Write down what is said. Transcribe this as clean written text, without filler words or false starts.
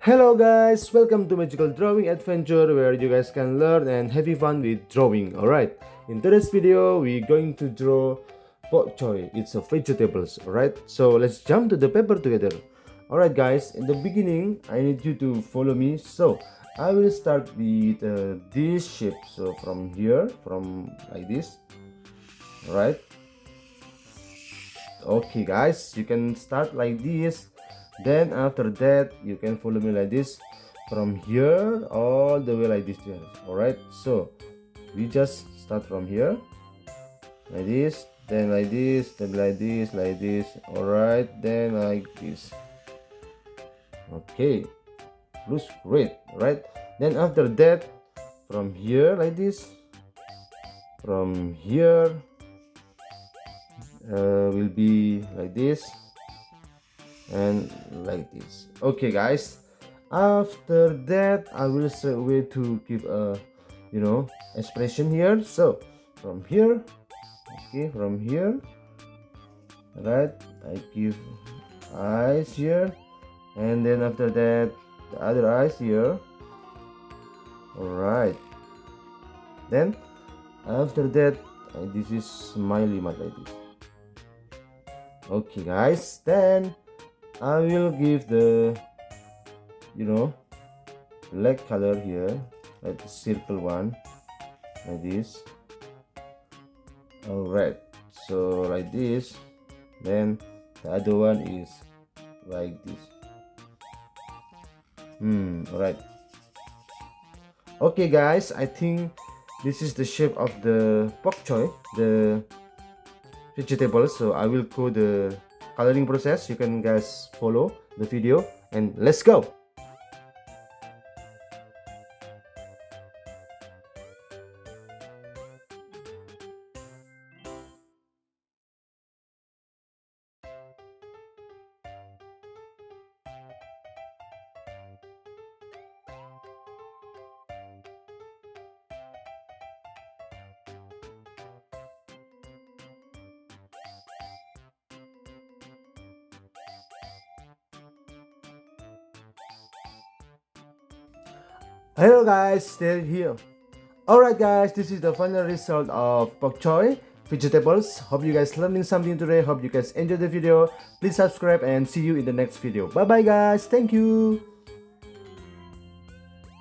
Hello guys, welcome to Magical Drawing Adventure where you guys can learn and have fun with drawing. Alright, in today's video we're going to draw Bok Choy. It's a vegetables. Alright, so let's jump to the paper together. Alright guys, in the beginning I need you to follow me. So I will start with this shape. So from here, from like this. Alright, okay guys, you can start like this. Then after that you can follow me like this from here all the way like this. All right, so we just start from here like this, then like this, then like this, like this. All right, then like this. Okay, looks great. Right, then after that from here like this, from here will be like this and like this. Okay guys, after that I will straight away to give a expression here. So from here, okay, from here, right, I give eyes here, and then after that the other eyes here. All right, then after that this is smiley mouth like this. Okay guys, then I will give the black color here, like the circle one, like this. All right, so like this, then the other one is like this. All right. Okay guys, I think this is the shape of the bok choy, the vegetables. So I will go the coloring process. You can guys follow the video and let's go. Hello guys, still here. Alright guys, this is the final result of bok choy vegetables. Hope you guys learning something today. Hope you guys enjoy the video. Please subscribe and see you in the next video. Bye bye guys. Thank you.